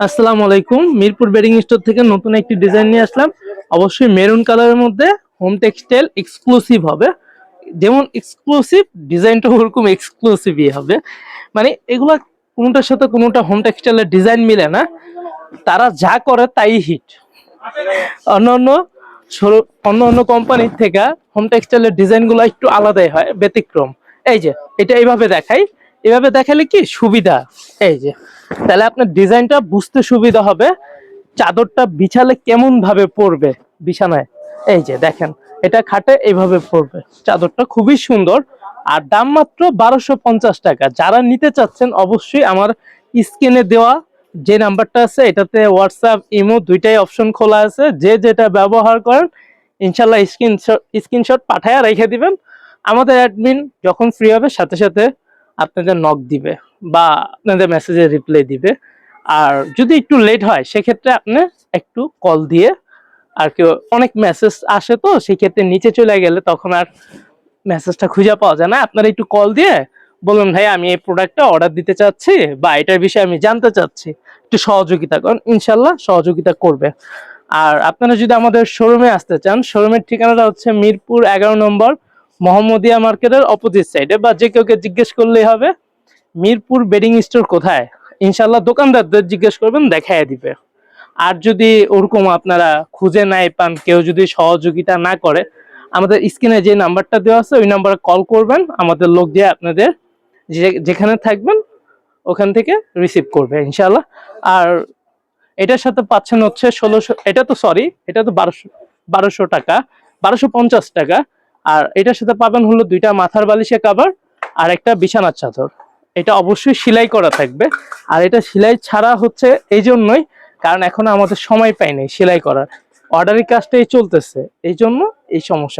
আসসালামু আলাইকুম। Mirpur bedding store থেকে নতুন একটি ডিজাইন নিয়ে আসলাম। অবশ্যই মেরুন কালারের মধ্যে হোম টেক্সটাইল এক্সক্লুসিভ হবে। যেমন এক্সক্লুসিভ ডিজাইনটা ওরকম এক্সক্লুসিভই হবে। মানে এগুলা কোনোটার সাথে কোনোটা হোম টেক্সটাইলের ডিজাইন মিলে না। তারা যা করে তাই হিট। অন্যান্য অন্য কোম্পানির থেকে হোম টেক্সটাইলের ডিজাইনগুলো একটু আলাদাই হয়, ব্যতিক্রম। এই যে এটা এইভাবে দেখাই, এভাবে দেখালে কি সুবিধা, এই যে তাহলে আপনার ডিজাইনটা বুঝতে সুবিধা হবে। চাদরটা বিছালে কেমন ভাবে পড়বে বিছানায়, এই যে দেখেন এটা খাটে এইভাবে পড়বে। চাদরটা খুবই সুন্দর আর দাম মাত্র 1250 টাকা। যারা নিতে চাচ্ছেন অবশ্যই আমার স্ক্রিনে দেওয়া যে নাম্বারটা আছে এটাতে হোয়াটসঅ্যাপ ইমো দুইটাই অপশন খোলা আছে। যে যেটা ব্যবহার করেন ইনশাল্লাহ স্ক্রিনশট পাঠায় রেখে দিবেন। আমাদের অ্যাডমিন যখন ফ্রি হবে সাথে সাথে আপনাদের নক দিবে বা আপনাদের মেসেজে রিপ্লাই দিবে। আর যদি একটু লেট হয় সেক্ষেত্রে আপনি একটু কল দিয়ে, আর কি অনেক মেসেজ আসে তো সেক্ষেত্রে নিচে চলে গেলে তখন আর মেসেজটা খুঁজে পাওয়া যায় না। আপনারা একটু কল দিয়ে বলুন ভাই আমি এই প্রোডাক্টটা অর্ডার দিতে চাচ্ছি বা এটার বিষয়ে আমি জানতে চাচ্ছি, একটু সহযোগিতা করেন, ইনশাল্লাহ সহযোগিতা করবে। আর আপনারা যদি আমাদের শোরুমে আসতে চান, শোরুমের ঠিকানাটা হচ্ছে মিরপুর 11 নম্বর মোহাম্মদিয়া মার্কেটের অপোজিট সাইডে, বা যে কেউকে জিজ্ঞেস করলেই হবে মিরপুর বেডিং স্টোর কোথায়। ইনশাল্লাহ দোকানদারদের জিজ্ঞেস করবেন, দেখায় দিবে। আর যদি ওরকম আপনারা খুঁজে নাই পান, কেউ যদি সহযোগিতা না করে, আমাদের স্ক্রিনে যে নাম্বারটা দেওয়া আছে ওই নাম্বারে কল করবেন, আমাদের লোক দিয়ে আপনাদের যেখানে থাকবেন ওখান থেকে রিসিভ করবে ইনশাল্লাহ। আর এটার সাথে পাচ্ছেন হচ্ছে 1600, এটা তো সরি, এটা তো 1200 টাকা, 1250 টাকা। আর এটার সাথে পাবেন হলো দুইটা মাথার বালিশে কভার আর একটা বিছানার চাদর। এটা অবশ্যই সেলাই করা থাকবে। আর এটা সেলাই ছাড়া হচ্ছে এই জন্যই কারণ এখন আমাদের সময় পাই নাই সেলাই করার, অর্ডারের কাজটাই চলতেছে, এই জন্য এই সমস্যা।